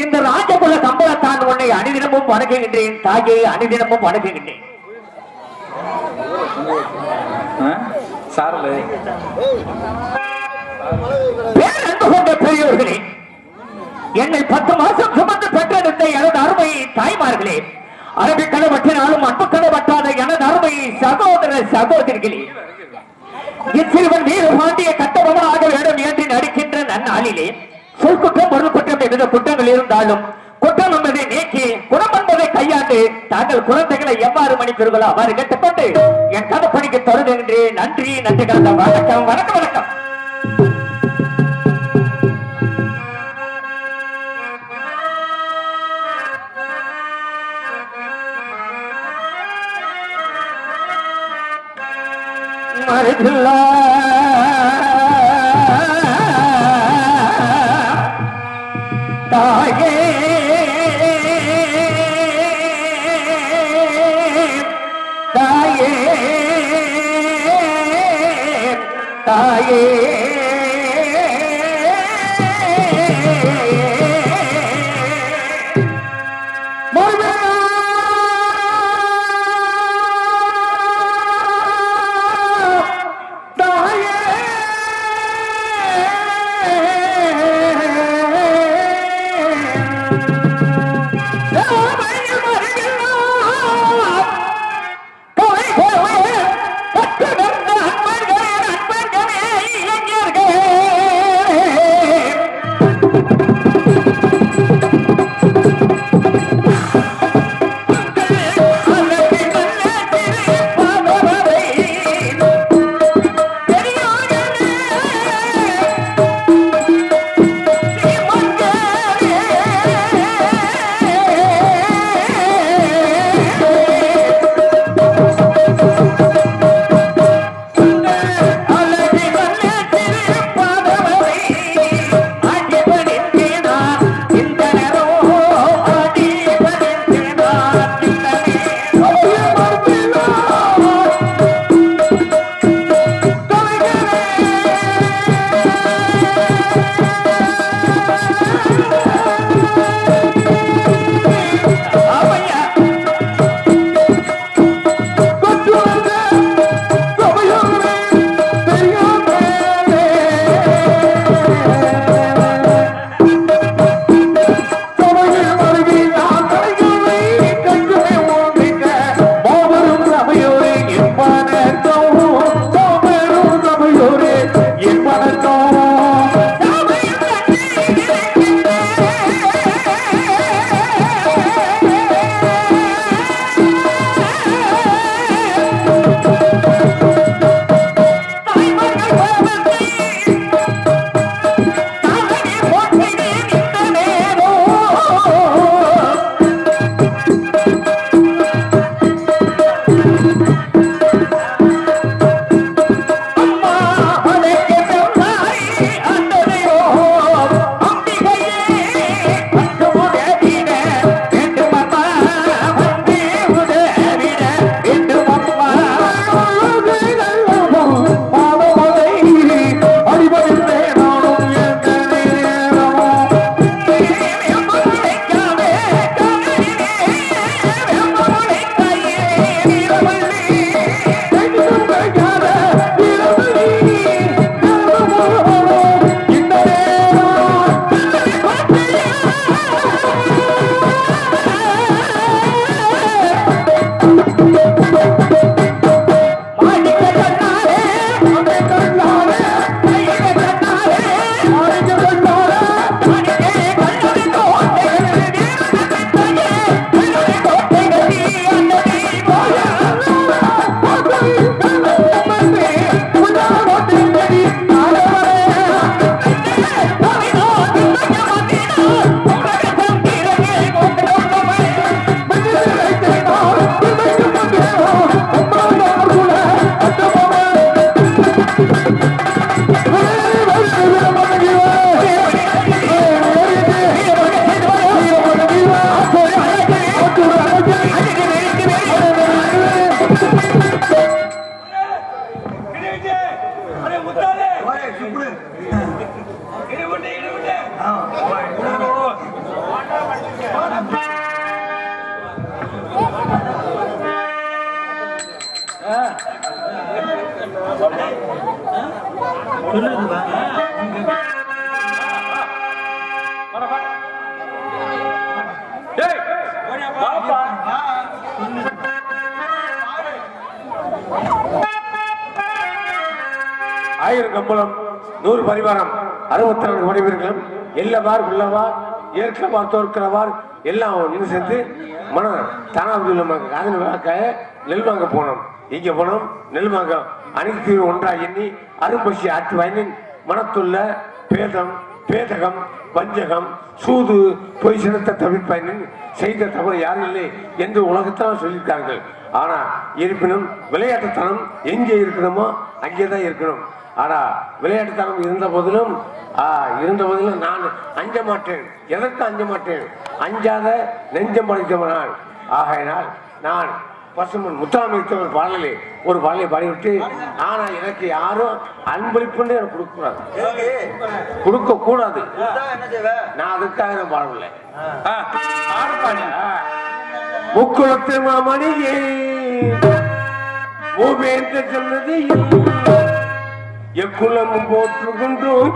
இந்த ராஜகுல கம்பளத்தான் உன்னை அனுதினமும் வணங்குகின்றேன் தாயே, அனுதினமும் வணங்குகின்றேன். பேரன்பு கொண்ட பெரியோர்களே, என்னை 10 மாசம் சுமந்து பெற்றெடுத்த எனது அருமை தாய்மார்களே, அரபிக்கடவற்றினாலும் அன்புக்கடவற்றாத எனது அருமை சகோதர சகோதரிகளே, இச்சிறுவன் வீர பாண்டிய கட்டபொம்மனாக வேண்டும் என்று நடிக்கின்ற நன்னாளிலே சொல் குற்றம் பொருள் குற்றம் என்ற குற்றங்கள் இருந்தாலும் குற்றம் என்பதை நீக்கி குணம் என்பதை கையாண்டு தாங்கள் குழந்தைகளை எவ்வாறு மன்னிப்பீர்களோ அவ்வாறு கேட்டுக்கொண்டு என் கதப்பணிக்கு தொடர்கின்றேன். நன்றி, நன்றி கலந்த வணக்கம், வணக்கம், வணக்கம். மருதுல்லா தாயே தாயே தாயே 1000 கம்பளம் 100 பரிவாரம் 64 வடிவீர்களும் எல்லவார் உள்ளவார் ஏற்கவார் தோற்கிறவார் எல்லாம் ஒன்று சேர்ந்து மனம் தானாவது காதல் வாக்க நெல் வாங்க போனோம். இங்க போனோம் நெல் வாங்க அனைத்து ஒன்றாக எண்ணி அரும்பசி ஆற்று வயலின் மனத்துள்ள பேதம் பேதகம் வஞ்சகம் சூது பொய் சினத்தை தவிர்ப்பயனின் செய்த தவறு யாரும் இல்லை என்று உலகத்தான் சொல்லியிருக்கார்கள். ஆனா இருப்பினும் விளையாட்டுத்தனம் எங்கே இருக்கணுமோ அங்கேதான் இருக்கணும். ஆனா விளையாட்டுத்தனம் இருந்த போதிலும் நான் அஞ்ச மாட்டேன். எதற்கு அஞ்ச மாட்டேன்? அஞ்சாத நெஞ்சம் படைத்தவனால். ஆகையினால் நான் பசுமன் முத்தாமித்தவர் பாடலே ஒரு பாடலை பாடிவிட்டு, ஆனா எனக்கு யாரும் அன்பளிப்புன்னு எனக்கு கொடுக்க கூடாது. நான் அதுக்காக நான் பாடவில்லை. முக்குளத்து மாமணியே ஓவேந்த சொன்னது எக்குளமும் போற்று கொண்டோம்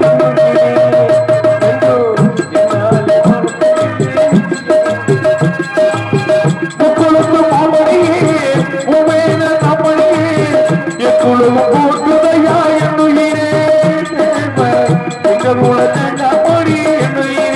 முக்குளத்து மாமணியே ஓவேந்த தமிழே எக்குளமும் போற்றுதையா என்னுயிரே எங்கள் உலக தமிழி என்னுயிரே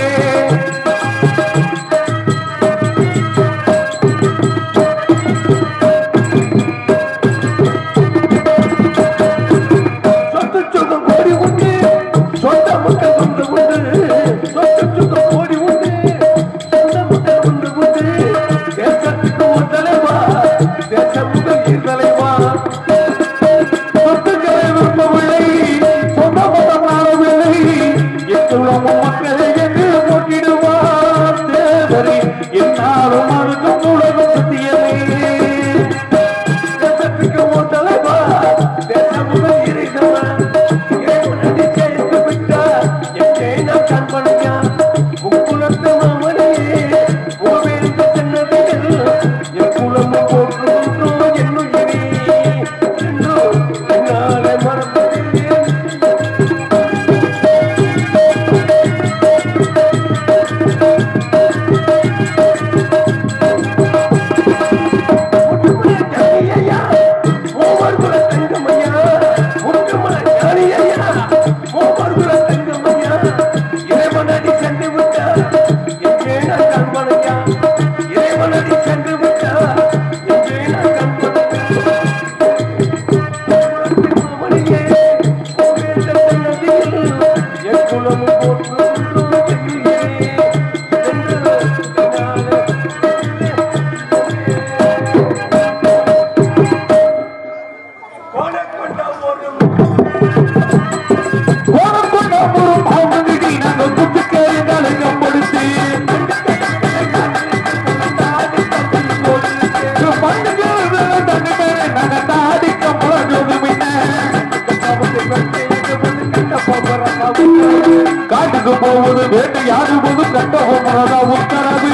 காட்டுக்கு போவது வேட்டையாடு போது கட்ட போறதா உத்தரவு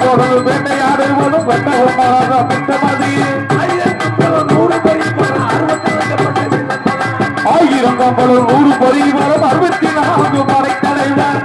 போறது வேட்டையாடுவதும் கட்ட போறதா பித்தமதி 1000 கம்பளம் 100 பரிவாரம் 64 படை தலைவர்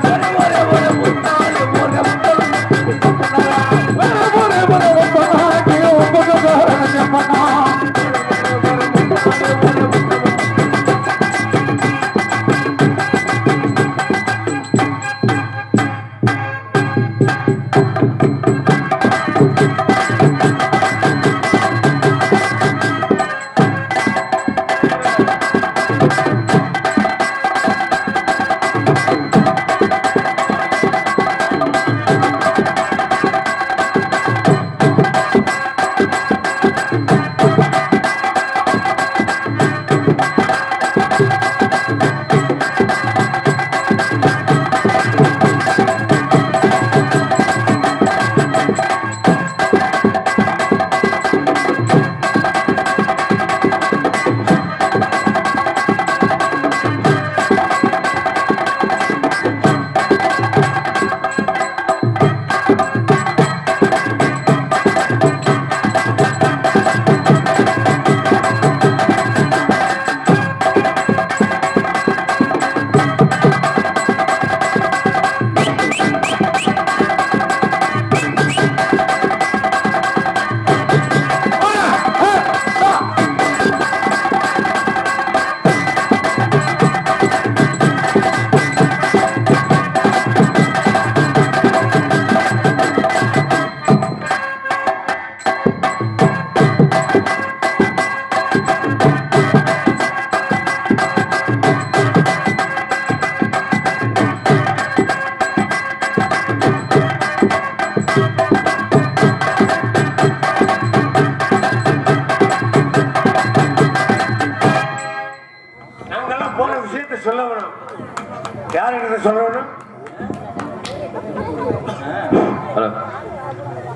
சொல்லணும்?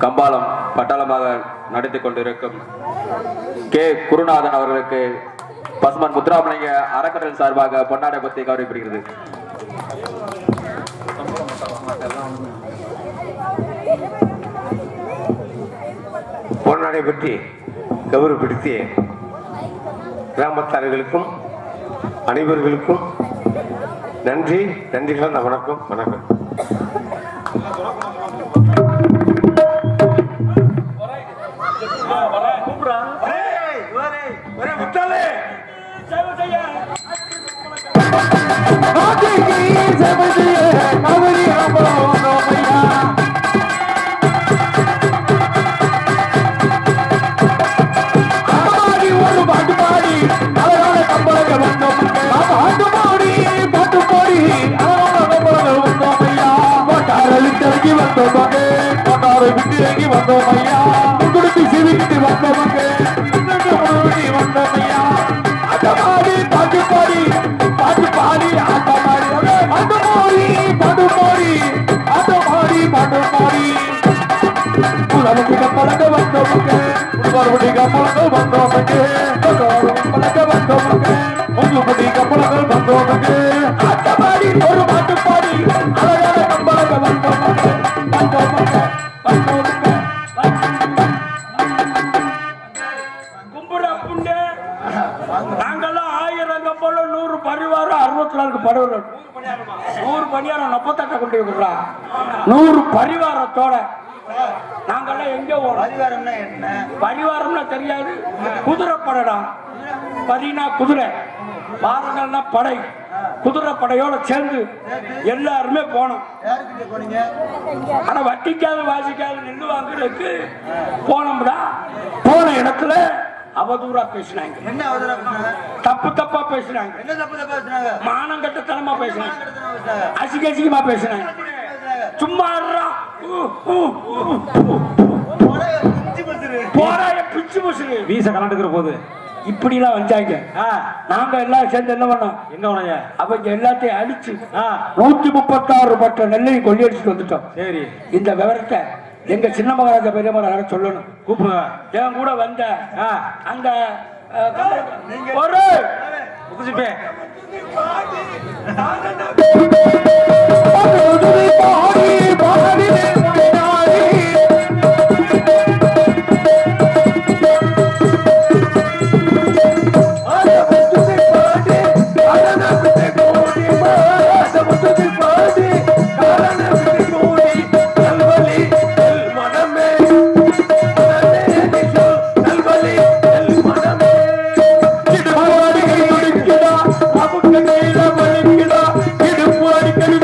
கம்பாலம் பட்டாளமாக நடித்துக் கொண்டிருக்கும் கே குருநாதன் அவர்களுக்கு பசுமன் முத்துராமலிங்க அறக்கட்டளை சார்பாக பொன்னாடை பத்தி கௌரவிக்கப்படுகிறது. பொன்னாடை பற்றி கௌரவப்படுத்திய கிராமத்தார்களுக்கும் அனைவர்களுக்கும் நன்றி. நன்றிகள். வணக்கம். வணக்கம். நாங்கெல்லாம் 1000 கப்பல 100 பரிவாரம் 64 படகுகள் 100 பணியாரம் 48 கொண்டு விடுறா 100 பரிவாரத்தோட நாங்கெல்லாம் எங்க பரிவாரம்னா என்ன? பரிவாரம்னா தெரியாது. குதிரை படைடா. பரினா குதிரை, பாரங்கள்னா படை. குதிரை படையோட சேர்ந்து எல்லாருமே போனோம். ஆனா வட்டிக்காது வாசிக்காது நெல்லு வாங்குறதுக்கு போனோம்டா. போன இடத்துல அவதூறா பேசினாங்க. என்ன அவதூறா பேசினாங்க? தப்பு தப்பா பேசினாங்க. என்ன தப்பு தப்பா பேசினாங்க? மானங்கட்டத்தனமா பேசினாங்க. அசிங்கமா பேசினாங்க. சும்மா போராய பிச்சு முசுறு வீச கலந்துக்கிற போது இப்படி எல்லாம் வந்தாங்க. நாங்க எல்லாம் சேர்ந்து என்ன பண்ணோம்? என்ன பண்ண? அவங்க எல்லாத்தையும் அடிச்சு 136 பட்ட நெல்லையும் கொள்ளையடிச்சுட்டு வந்துட்டோம். சரி, இந்த விவரத்தை எங்க சின்ன மகாராஜா பெரியமராக சொல்லணும். கூப்பிடுங்க. என் கூட வந்த அந்த ஒரு இடுப்பு அடிக்கடி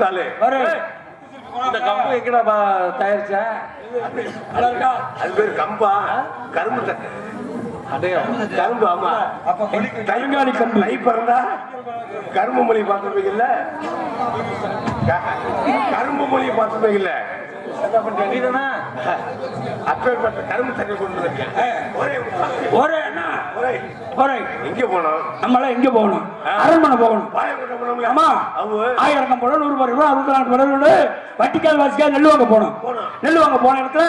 முட்டாளு. இந்த கம்பு எங்கடா தயாரிச்சா? அது பேரு கம்பா? கரும்பு கரும்பு. ஆமா, கருங்காலி கம்பு. கை பிறந்தா கரும்பு மொழி பார்த்துருப்பீங்கல்ல, கரும்பு மொழி பார்த்துருப்பீங்கல்ல, அப்பேற்பட்ட கரும்பு தண்ணி கொண்டு வந்திருக்கேன். எங்க போனோம்? நம்மளாம் எங்க போகணும்? அரண்மனை போகணும். ஆமா, 1000 படம் 100 ரூபாய் 64 படம் வட்டிக்கால் வாசிக்கால் நெல் வாங்க போனோம். நெல் வாங்க போன இடத்துல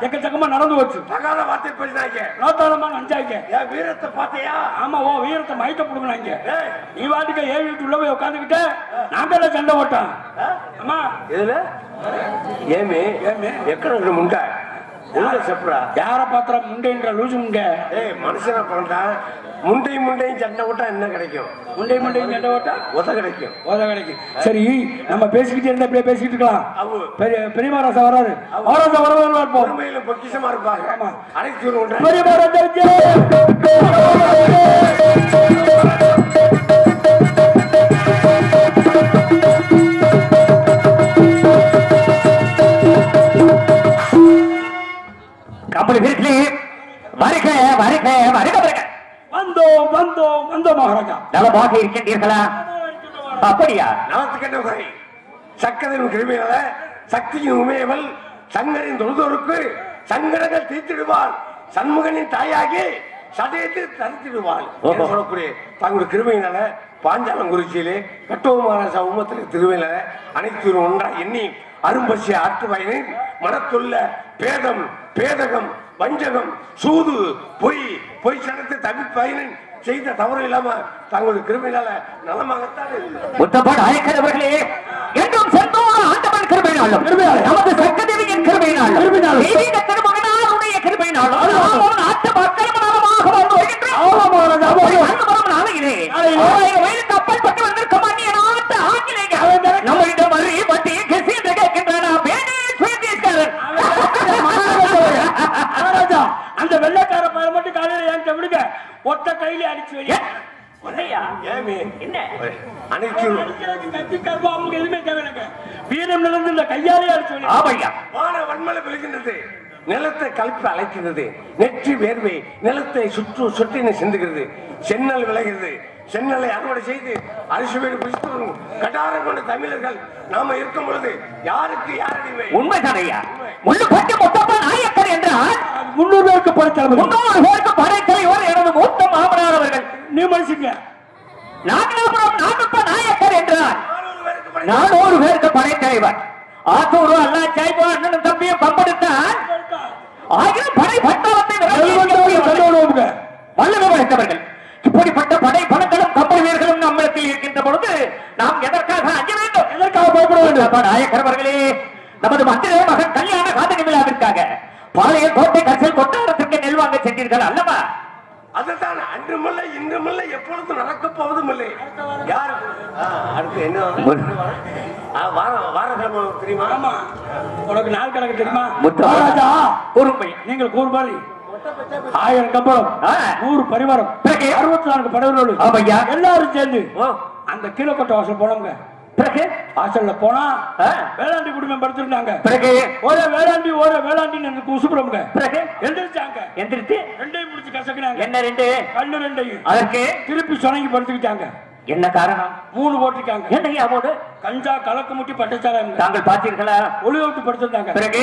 எக்கச்சக்கமா நடந்து வச்சு தகாத வார்த்தை பேசினாங்க. நோத்தாளமா நஞ்சாங்க. என் வீரத்தை பாத்தியா? ஆமா, ஓ வீரத்தை மயக்க போடுங்க. நீ வாட்டுக்க 7 வீட்டு உள்ள போய் உட்காந்துக்கிட்ட நாங்கள சண்டை போட்டோம். ஆமா, இதுல ஏமே எக்கட முண்டை ஒழுங்க செப்புறா. யார பாத்திர முண்டைன்ற லூசு முண்டை. மனுஷனை பிறந்தா முண்டையும் சண்டை போட்டா என்ன கிடைக்கும்? முண்டையும் சண்டை போட்டா உத கிடைக்கும். சரி, நம்ம பேசிக்கிட்டே இருந்தா இப்படியே பேசிக்கிட்டு இருக்கலாம். பெரியமாராசா வராரு. அவராசா வரவே பொறுமையில பொக்கிஷமா இருப்பாங்க. அனைத்து கம்பளி வீட்டிலே வருக வருக வருக வருக. வந்தோம் மகாராஜா. நலமாக இருக்கின்றீர்களா? அப்படியா? நலத்துக்கென்ன குறை? சக்கரின் கிருமியால சக்தியின் உமையவள் சங்கரின் தொழுதோருக்கு சங்கடங்கள் தீர்த்திடுவாள். சண்முகனின் தாயாகி சதயத்தில் தரித்திடுவாள். சொல்லக்கூடிய தங்களுடைய கிருமையினால பாஞ்சாலங்குறிச்சியிலே கட்டோ மகாராஜா உமத்திலே திருவையில அனைத்து ஒன்றா எண்ணி அரும்பசிய ஆற்று வயலின் மனத்துள்ள பேதம் பேதகம் வஞ்சகம் சூது பொய் சடத்தை தவிர்ப்பயனின் செய்த தவறு இல்லாம தங்களுடைய கிருமையினால நலமாகத்தான் முத்தப்பன் ஆயக்கரவர்களே, என்றும் சென்றோம் ஆண்டவன் கிருபையினாலும் நமது சக்கதேவியின் கிருபையினாலும் தெய்வீக திருமகனால் உடைய கிருபையினாலும் நாட்டு மக்கள் நலமாக வாழ்ந்து வருகின்றோம். நாளையிலே 1000 வயதுக்கு அப்பாற்பட்டு வந்திருக்கும் அந்நிய நாட்டு ஆங்கிலேயர் நம்மளிடம் வரி பட்டி கசி என்று கேட்கின்றன. அந்த வெள்ளக்கார பையன் மட்டும் காலையில என்கிட்ட விடுங்க, ஒத்த கையில அடிச்சு வெளியே வீரம் நிலந்து கையாலே அடிச்சு வன்மலை விழுகின்றது. நிலத்தை கலப்பி அழைக்கிறது. நெற்றி வேர்வை நிலத்தை சுற்றின சிந்துகிறது. சென்னல் விளைகிறது. சென்னலை அறுவடை செய்து அரிசி வீடு புஷ்பம் கட்டாரம் கொண்ட தமிழர்கள் நாம இருக்கும் பொழுது யாருக்கு யாரடிமை? உண்மைதானையா? முள்ளுப்பட்டி முத்தப்பன் நாயக்கர் என்றால் 300 பேருக்கு படைத்தலைவர். 300 பேருக்கு படைத்தலைவர் எனது மூத்த மாமனார் அவர்கள். நீ மனுஷங்க நாகலாபுரம் நாகப்ப நாயக்கர் என்றால் 400 பேருக்கு படைத்தலைவர். ஆத்தூர் அண்ணா அண்ணன் தம்பியும் பம்பெடுத்தால் 1000 படை பட்டாளத்தை வல்லமை படைத்தவர்கள். இப்படிப்பட்ட படை பணங்களும் கப்பல் வீரர்களும் நம்மிடத்தில் இருக்கின்ற பொழுது நாம் எதற்காக அஞ்ச வேண்டும்? எதற்காக பயப்பட வேண்டும்? நாயக்கரவர்களே, நமது மந்திர மகன் கல்யாண காதணி விழாவிற்காக பாளைய கோட்டை கசல் கொட்டாரத்திற்கு நெல் வாங்க சென்றீர்கள் அல்லவா? அதுதான் அன்றுமில்லை இன்றுமில்லை எப்பொழுது நடக்க போவதும் இல்லை. யார் அடுத்து என்ன வாரக்கிழமை தெரியுமா? ஆமா, உனக்கு நாள் கணக்கு தெரியுமா? முத்தராஜா கூறும்பை நீங்கள் கூறுபாளி 1000 கம்பளம் 100 பரிவாரம் 64 படகுகளோடு எல்லாரும் சேர்ந்து அந்த கீழக்கோட்டை வாசல் போனோங்க. பிறகு வாசல்ல போனா வேளாண்டி குடும்பம் படுத்திருந்தாங்க. பிறகு ஓர வேளாண்டி எனக்கு உசுப்புறோங்க. பிறகு எந்திரிச்சு ரெண்டையும் முடிச்சு கசக்கினாங்க. என்ன ரெண்டு? கண்ணு ரெண்டையும். அதற்கு திருப்பி சொனங்கி படுத்துக்கிட்டாங்க. என்ன காரணம்? 3 போட்டிருக்காங்க. என்னையா போடு? கஞ்சா கலக்கு முட்டி பட்டுச்சாங்க. தாங்கள் பார்த்தீர்களா? ஒளி விட்டு படுத்திருந்தாங்க. பிறகு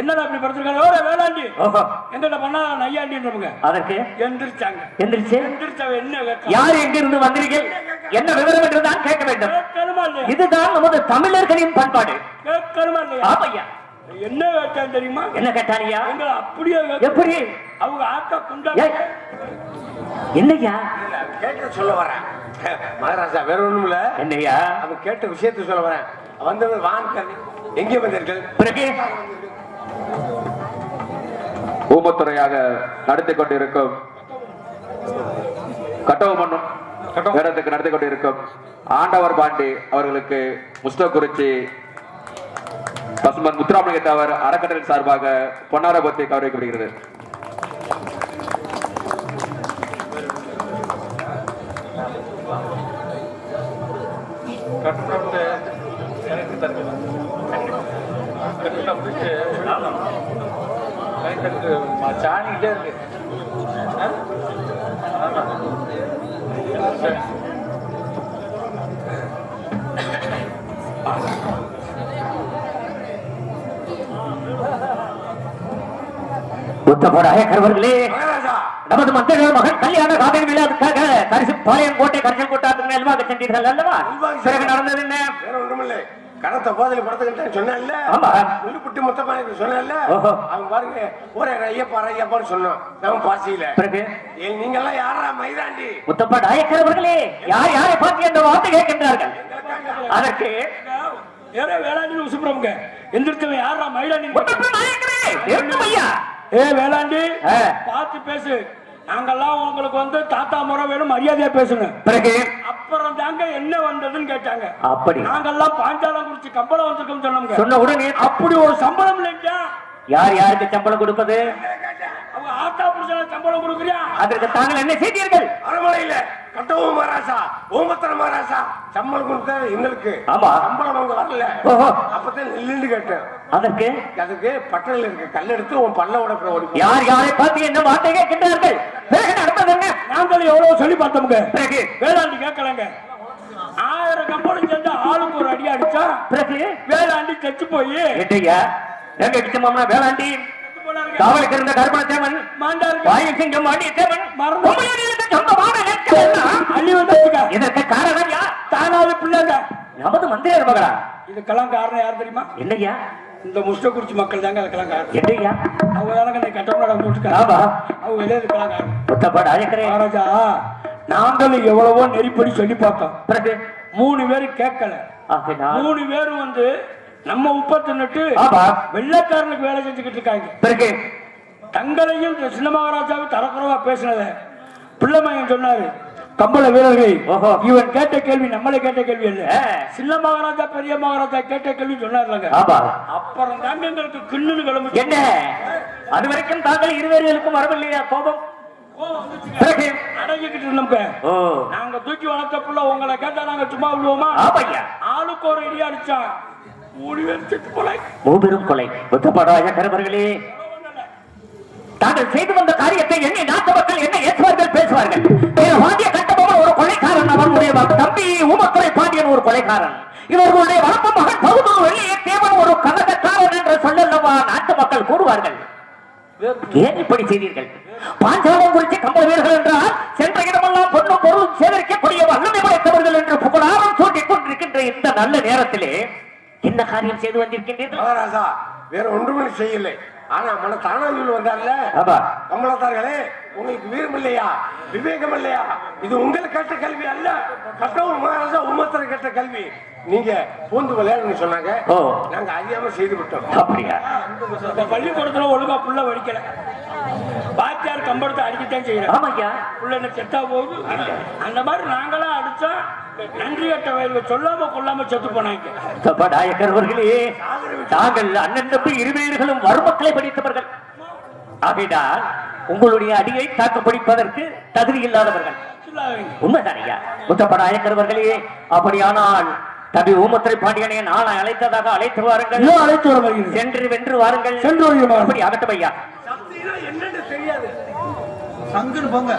என்னடா அப்படி படுத்திருக்காங்க? ஓர வேளாண்டி என்னடா பண்ணா நையாண்டின்றவங்க. அதற்கு எந்திரிச்சாங்க. எந்திரிச்சவ என்ன யார் எங்க இருந்து வந்தீர்கள் என்ன விவரம் என்று தான் கேட்க வேண்டும். இதுதான் நமது தமிழர்களின் பண்பாடு. கேட்கணுமா இல்லையா? ஆமையா. என்ன கேட்டான் தெரியுமா? என்ன கேட்டானியா? அப்படியே எப்படி அவங்க ஆத்தா குண்டா என்னையா கேட்க சொல்ல வரேன் மகாராஜா. வேற ஒண்ணும் இல்ல. என்னையா அவன் கேட்ட விஷயத்தை சொல்ல வரேன். வந்தவங்க வாங்க எங்கே வந்தீர்கள்? பிறகு ஊமத்துறையாக நடத்தி கொண்டிருக்கும் கட்டவமன்னும் வேடத்துக்கு நடத்தி கொண்டிருக்கும் ஆண்டவர் பாண்டி அவர்களுக்கு முஸ்தகுறிச்சி பசுமன் முத்துராமலிங்க தேவர் அறக்கட்டளை சார்பாக பொன்னாரபத்தை கௌரவிக்கப்படுகிறது. கட்டணத்தை எனக்கு சாணிக்கிட்டே இருக்கு. புத்தப்படாய கருவர்களே, நமது மந்திர மகன் கல்யாண காதல் விழாவுக்காக கரிசு பாளையம் கோட்டை கரிசல் கோட்டாத்துக்கு நல்வாக சென்றீர்கள் அல்லவா? பிறகு நடந்தது என்ன? வேற ஒன்றுமில்லை. கணத்தை போதில் படத்துக்கிட்டேன் சொன்னேன்ல, முள்ளுப்புட்டி மொத்தமா சொன்னேன்ல, அவன் பாருங்க ஒரே ஐயப்பான்னு சொன்னான் நம்ம பாசியில. பிறகு நீங்க எல்லாம் யாரா மயிராண்டி? முத்தப்பா நாயக்கரவர்களே, யார் யாரை பார்த்து என்ற வார்த்தை கேட்கின்றார்கள்? அதற்கு வேளாண்டி சுப்பிரமங்க எந்திரிச்சவன் யாரா மயிலாண்டி? ஏ வேளாண்டி பார்த்து பேசு. நாங்கெல்லாம் உங்களுக்கு தாத்தா முறை வேணும், மரியாதையா பேசணும். பிறகு அப்புறம் தாங்க என்ன வந்ததுன்னு கேட்டாங்க. அப்படி நாங்கெல்லாம் பாஞ்சாலம் குறிச்சு கம்பளம் வந்திருக்கோம் சொன்னோம். சொன்ன உடனே அப்படி ஒரு சம்பளம் இல்லைங்க. யார் யாருக்கு சம்பளம் கொடுப்பது? அவங்க ஆத்தா புருஷன சம்பளம் கொடுக்குறியா? அதற்கு தாங்கள் என்ன செய்தீர்கள்? அரமலையில கட்டவும் மகாராசா, ஓமத்திர மகாராசா சம்பளம் கொடுத்த எங்களுக்கு. ஆமா, சம்பளம் அவங்க வரல. அப்பதான் நெல்லுன்னு கேட்டேன். அதுக்கு பட்டணில் இருக்க கல் எடுத்து உன் பல்ல உடப்பட ஓடி. யார் யாரை பார்த்து என்ன வார்த்தை கேட்கின்றார்கள்? நாங்களும் எவ்வளவு சொல்லி பார்த்தோமுங்க. பிறகு வேளாண்டி கேட்கலங்க. 1000 கம்பளம் சேர்ந்து ஆளுக்கு ஒரு அடி அடிச்சா பிறகு வேளாண்டி செத்து போய் எங்க கிட்டமாமா வேளாண்டி காவலுக்கு இருந்த கருப்பண தேவன் வாயுசிங்கம் வாண்டிய தேவன் அள்ளி வந்துச்சுங்க. இதற்கு காரணம் யார்? தானாவது பிள்ளைங்க நமது மந்திர மகளா. இதுக்கெல்லாம் காரணம் யார் தெரியுமா? என்னையா? இந்த முஷ்டக்குறிச்சி மக்கள் தாங்க அதுக்கெல்லாம் காரணம். என்னையா? அவங்க தானங்க கட்டணம் போட்டுருக்காங்க. அவங்க இதுக்கெல்லாம் காரணம். மகாராஜா, நாங்களும் எவ்வளவோ நெறிப்படி சொல்லி பார்த்தோம். பிறகு 3 பேரும் கேட்கல. 3 பேரும் நம்ம உப்பத்தின்னுட்டு வெள்ளக்காரனுக்கு வேலை செஞ்சுக்கிட்டு இருக்காங்க. பிறகு தங்களையும் சின்ன மகாராஜாவை தரக்குறவா பேசினத பிள்ளைமையன் சொன்னாரு. கம்பள வீரர்கள் இவன் கேட்ட கேள்வி நம்மளே கேட்ட கேள்வி இல்ல, சின்ன மகாராஜா பெரிய மகாராஜா கேட்ட கேள்வி சொன்னார்லங்க. அப்புறம் தாங்க எங்களுக்கு கிண்ணு கிளம்பு. என்ன அது வரைக்கும் தாங்கள் இருவேர்களுக்கும் வரவில்லையா கோபம்? அடங்கிக்கிட்டு இருந்தோம். நாங்க தூக்கி வளர்த்த புள்ள உங்களை கேட்டா நாங்க சும்மா விடுவோமா? ஆளுக்கு ஒரு இடி அடிச்சா மூபெரும் கொலை. புத்தப்படாய கருவர்களே, தாங்கள் செய்து வந்த காரியத்தை எண்ணி நாட்டு மக்கள் என்ன ஏற்றுவார்கள், பேசுவார்கள். பாண்டிய கட்டபொம்மன் ஒரு கொலைக்காரன், அவருடைய தம்பி ஊமத்துறை பாண்டியன் ஒரு கொலைக்காரன், இவர்களுடைய வளர்ப்பு மகன் பகுதூர் வெளியே தேவன் ஒரு கனகக்காரன் என்று சொல்லல்லவா நாட்டு மக்கள் கூறுவார்கள். ஏன் இப்படி செய்தீர்கள்? பாஞ்சாலம் குறித்து கம்பள வீரர்கள் என்றால் சென்ற இடமெல்லாம் பொண்ணு பொருள் சேகரிக்கக்கூடிய வல்லமை படைத்தவர்கள் என்று புகழாரம் சூட்டிக் கொண்டிருக்கின்ற இந்த நல்ல நேரத்திலே என்ன காரியம் செய்து வந்திருக்கின்றீர்கள்? மகாராஜா, வேற ஒன்றுமே செய்யலை. ஆனா மன தானாவில் வந்தார்ல கம்பளத்தார்களே, உங்களுக்கு வீரம் இல்லையா, விவேகம் இல்லையா? இது உங்களுக்கு கேட்ட கல்வி அல்ல, கட்டவும் மகாராஜா உமத்தரை கேட்ட கல்வி. நீங்க பூந்து விளையாடுன்னு சொன்னாங்க, நாங்க அறியாம செய்து விட்டோம். அப்படியா? பள்ளிக்கூடத்துல ஒழுங்கா புள்ள வடிக்கல, பாத்தியார் கம்பளத்தை அடிக்கத்தான் செய்யறோம். ஆமாய்யா, புள்ள என்ன செத்தா போகுது. அந்த மாதிரி நாங்களா அடிச்சா நன்றி கட்ட வயல்ல சொல்லாம கொள்ளாம செத்து போனாங்க. நாயக்கர்களே, தாங்கள் அண்ணன் தம்பி இருவேர்களும் வறுமக்களை படித்தவர்கள். ஆகையால் உங்களுடைய அடியை தாக்கு பிடிப்பதற்கு தகுதி இல்லாதவர்கள். உண்மைதானையா முத்தப்படாயக்கர்களே? அப்படியானால் தம்பி ஊமத்துறை பாண்டியனை நான் அழைத்ததாக அழைத்து வாருங்கள். அழைத்து வர சென்று வென்று வாருங்கள். சென்று அப்படி ஆகட்டும் ஐயா. என்னன்னு தெரியாது, சங்குன்னு போங்க.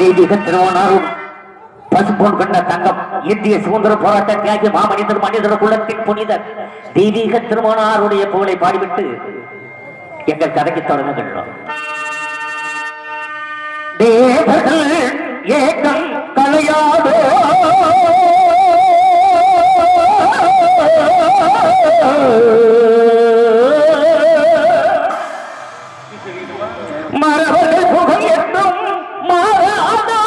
தெய்வீக திருவண்ணாரும் பசுப்போன் கண்ட தங்கம் இந்திய சுதந்திர போராட்ட தியாகி மாமனிதர் மனிதர் குலத்தின் புனிதர் தெய்வீக திருமணாருடைய புகழை பாடிவிட்டு எங்கள் கதைக்கு தொடங்குகின்றோம். தேவர்கள் ஏக்கம் கலையாதோ மரபர்கள் புகழ் என்றும் மாறாதோ,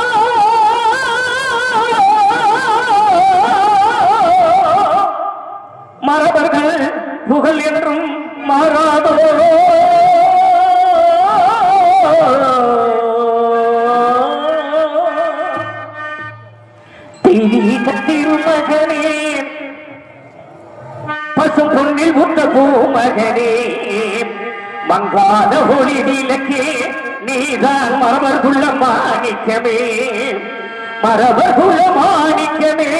மரபர்கள் புகழ் என்றும் மாறாதோ. தெய்வீக திருமகனே, பசும் பொன்னில் உத்த பூமகனே, மங்காத ஒளி விளக்கே, நீதான் மரபர்குள்ள மாணிக்கமே மரபர்குள்ள மாணிக்கமே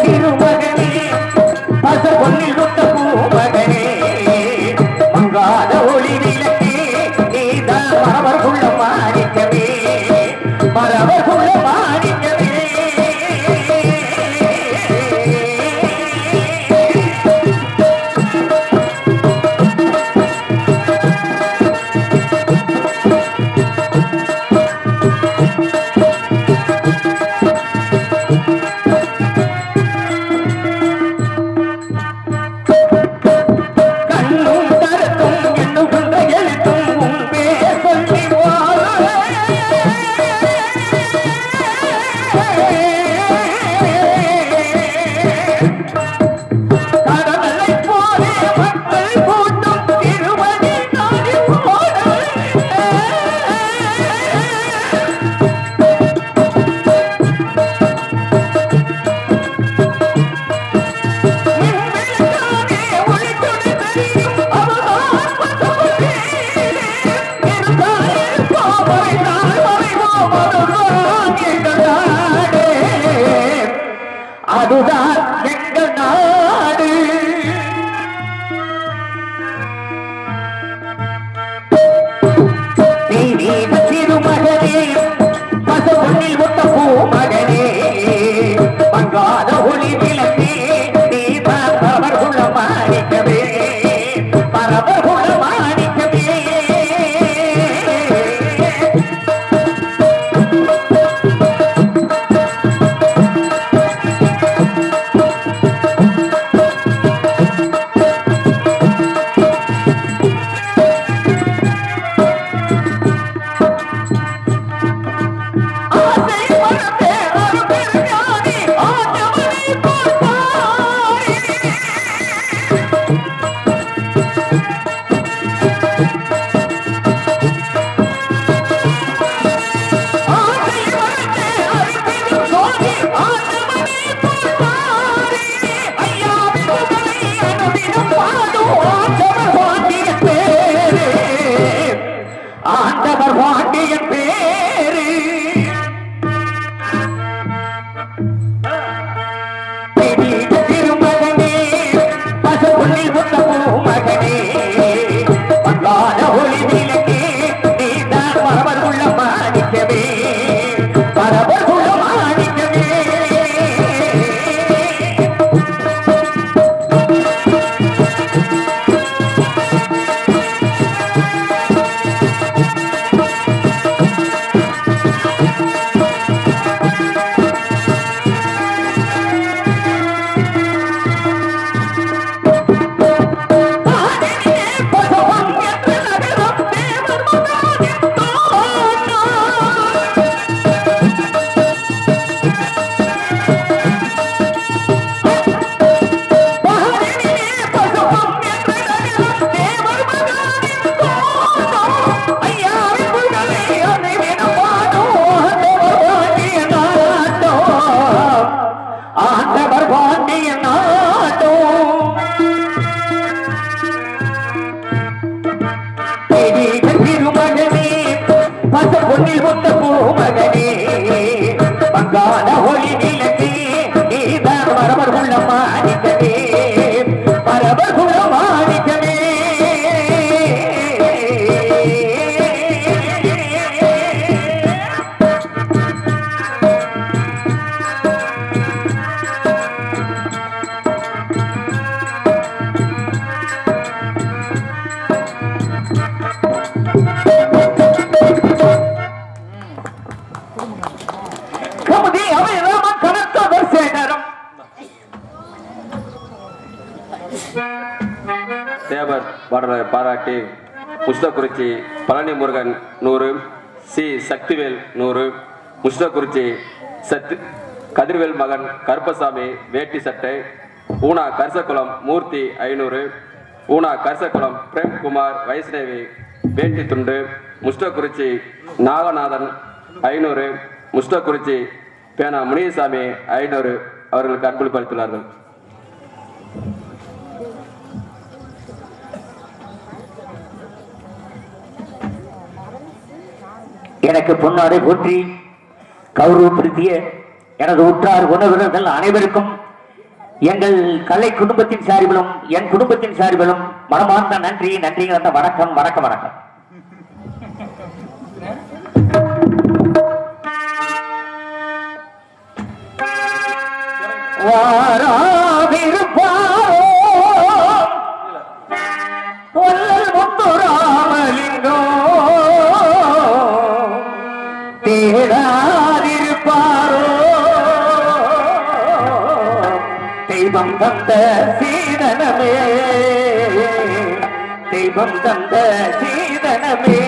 திருமகனே பச பொன்னில் கொண்ட பூமகனே மங்காத ஒளி விளக்கே நீதான் மரபர்குள்ள மாணிக்கமே மரபர்குள்ள மாணிக்கமே அதுதான் எங்கள் நாடு நீத திருமகனே பச பொன்னில் கொண்ட பூமகனே மங்காத ஒளி விளக்கே நீதான் மரபர்குள்ள மாணிக்கமே மரபர்குள்ள மாணிக்கமே ஆண்டவர் பாண்டியன் பேரு திருமகனே பச பொன்னில் கொண்ட பூமகனே மங்காத ஒளி விளக்கே நீதான் மரபர்குள்ள மாணிக்கமே மரபர்குள்ள மாணிக்கமே ஆண்டவர் பாண்டியன் நாடோ திருமகனே பச பொன்னில் கொண்ட பூமகனே மங்காத ஒளி விளக்கே நீதான் மரபர்குள்ள மாணிக்கமே மரபர்குள்ள மாணிக்கமே கமுதி அவைராம கனத்தவர் சேகரம் தேவர் பாடலை பாராட்டி புஷ்டக்குறிச்சி பழனி முருகன் 100, சி சக்திவேல் 100, புஷ்டக்குறிச்சி கதிர்வேல் மகன் கருப்பசாமி வேட்டி சட்டை, ஊனா கரிசக்குளம் மூர்த்தி 500, ஊனா கரிசக்குளம் பிரேம்குமார் வைஷ்ணவி வேட்டி துண்டு, முஷ்டக்குறிச்சி நாகநாதன் 500, முஷ்டக்குறிச்சி பேனா முனியசாமி 500 அவர்களுக்கு அன்பளிப்பு அளித்துள்ளார்கள். எனக்கு பொன்னாடை போற்றி கௌரவப்படுத்திய எனது உற்றார் உணவினர்கள் அனைவருக்கும் எங்கள் கலை குடும்பத்தின் சார்பிலும் என் குடும்பத்தின் சார்பிலும் மனமார்ந்த நன்றி கலந்த வணக்கம் வணக்கம் வணக்கம். தேடாதிருப்பாரோ தெய்வம் தந்த சீதனமே, தெய்வம் தந்த சீதனமே.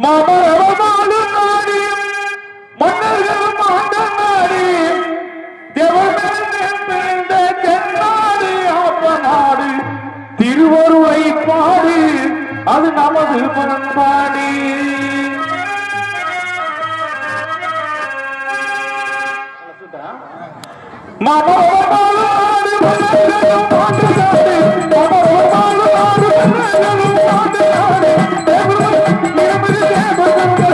மாமரமாடு நாடு மன்னர்களும் ஆண்ட நாடு தேவந்த தென்னாடு ஆப்ப நாடு திருவருளை பாடு அது நமது பண்பாடு மாமரமாடு நாடு மன்னர்களும் ஆண்ட நாடு மாமரமாடு நாடு மன்னர்களும் ஆண்ட நாடு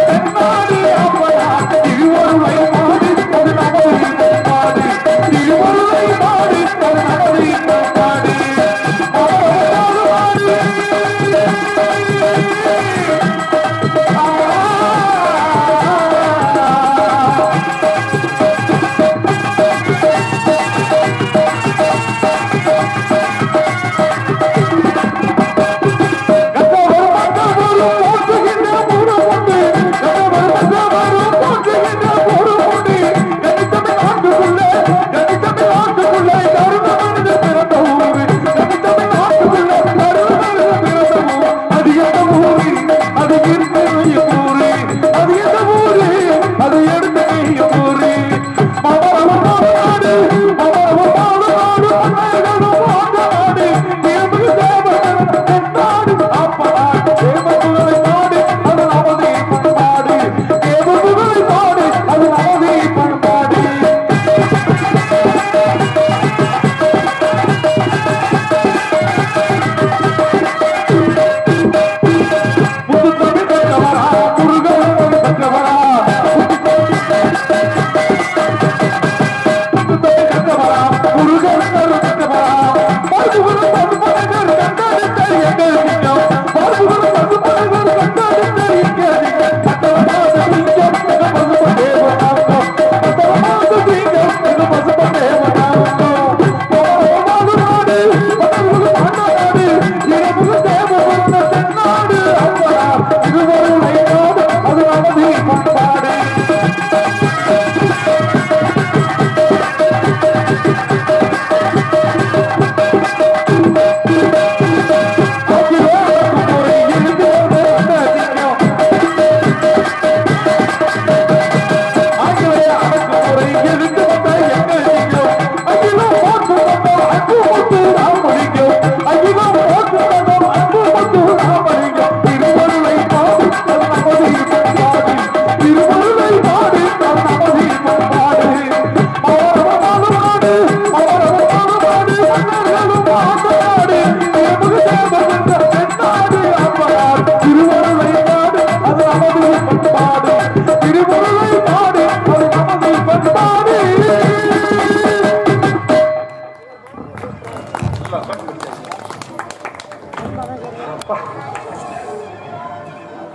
தென்னாடு ஆப்ப நாடு திருவருளை பாடு அது நமது பண்பாடு திருவருளை பாடு அது நமது பண்பாடு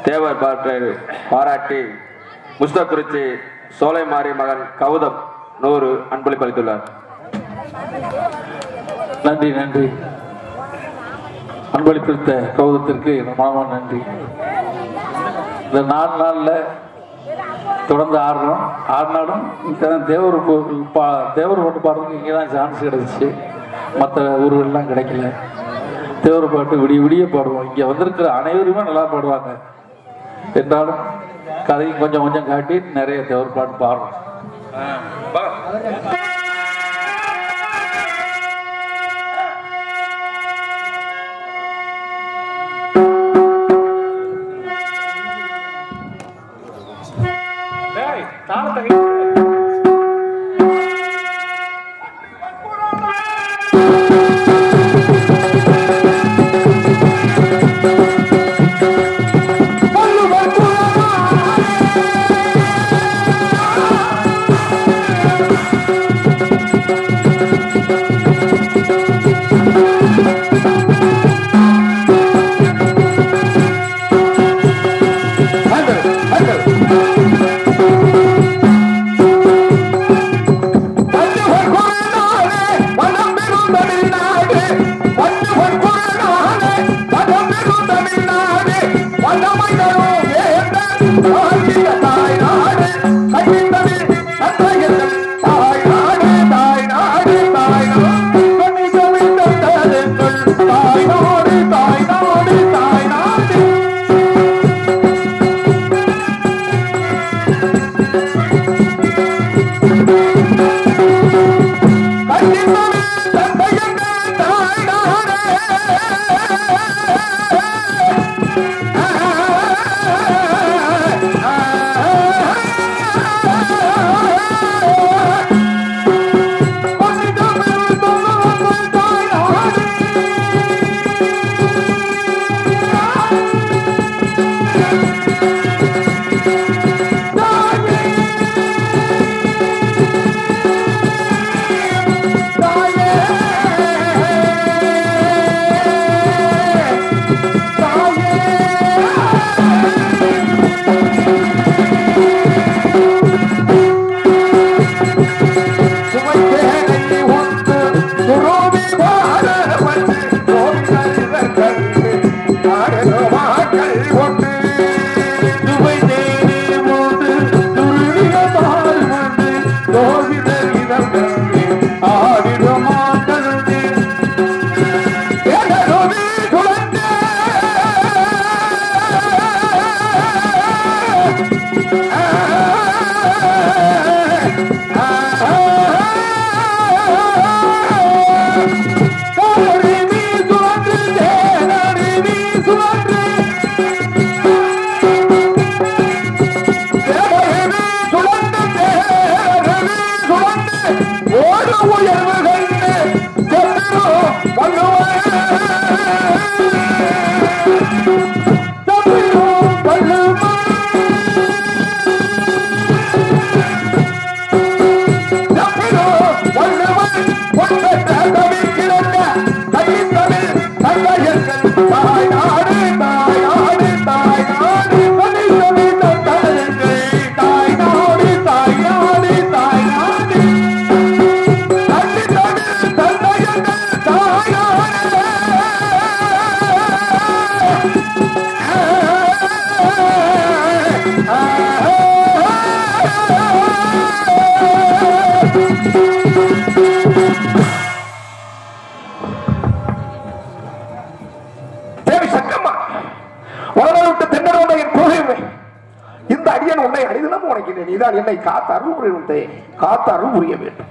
தேவர் பாராட்டி முஸ்தகுறிச்சி சோலை மாறி மகன் கௌதம் 100 அன்பளிப்பு அளித்துள்ளார். நன்றி நன்றி. அன்பளித்த கௌதத்திற்கு மனமான நன்றி. இந்த 4 நாள்ல தொடர்ந்து ஆடுறோம். 6 நாளும் தேவர் பாட்டு பாடுறதுக்கு இங்கே தான் சான்ஸ் கிடைச்சிச்சு. மற்ற ஊர்கள்லாம் கிடைக்கல. தேவர் பாட்டு விடிய விடிய பாடுவோம். இங்கே வந்திருக்கிற அனைவருமே நல்லா பாடுவாங்க. என்றாலும் கதையும் கொஞ்சம் கொஞ்சம் காட்டி நிறைய தேவர் பாட்டு பாடுறோம். கோவித வீரர் கண்டு ஆடிடுமாட்டது ஏகரோவி சுழந்து நீதான் என்னை காத்தாரும் புரிய வேண்டும்.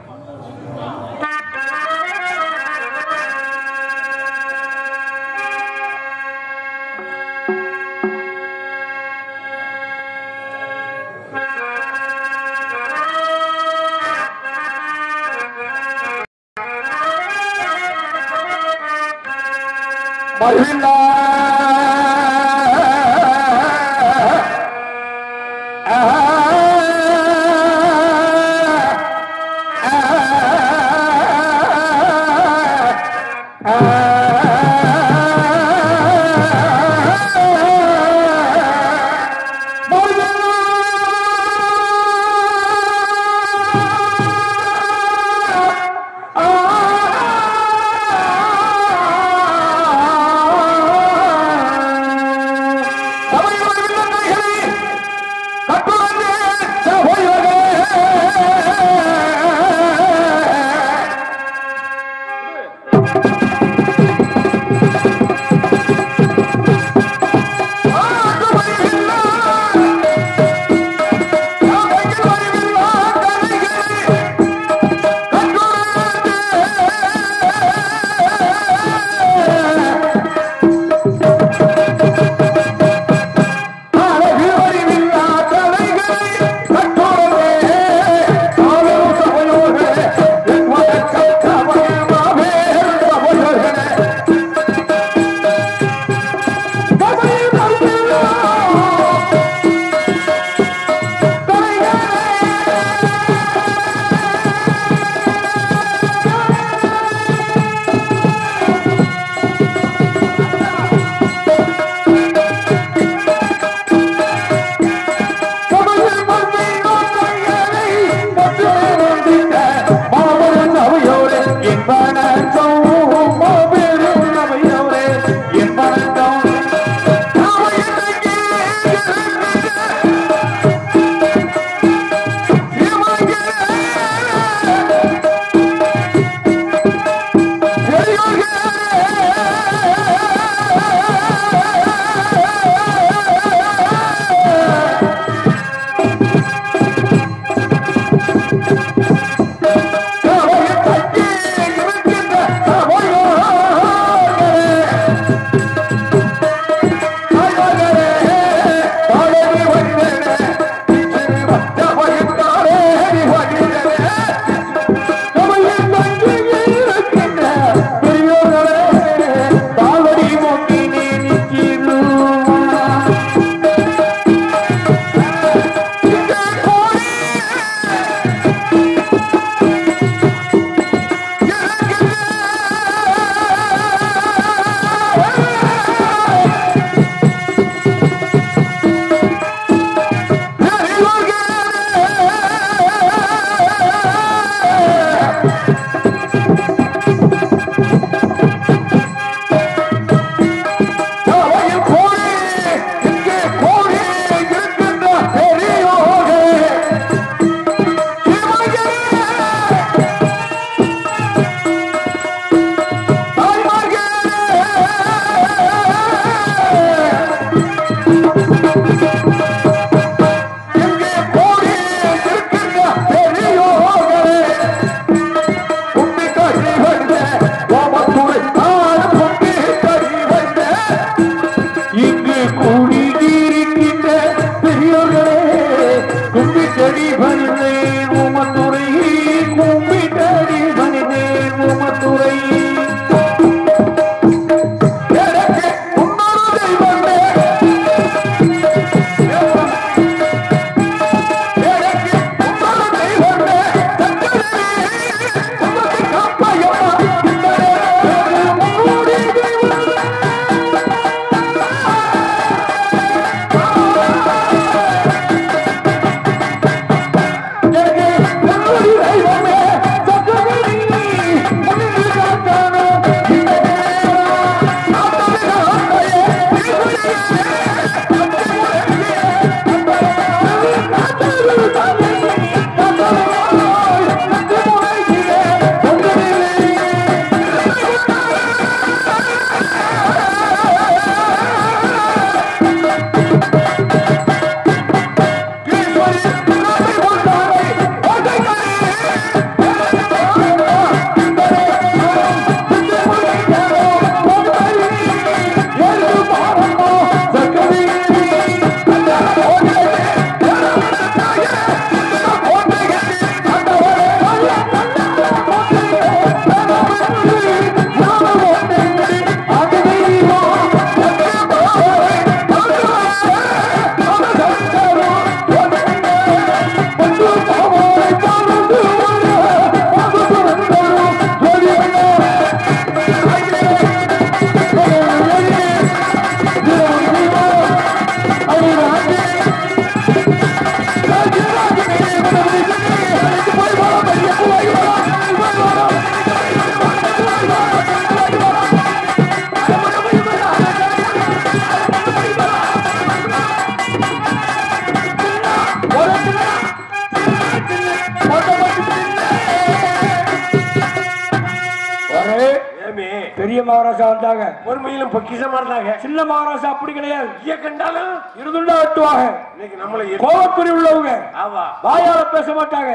பெரிய மகாராஜா வந்தாங்க, பொறுமையிலும் பொக்கிஷமா இருந்தாங்க. சின்ன மகாராஜா அப்படி கிடையாது, கண்டாலும் இருந்துண்டா வெட்டுவாங்க. இன்னைக்கு நம்மள கோபக்குறி உள்ளவங்க, ஆவா வாயால பேச மாட்டாங்க.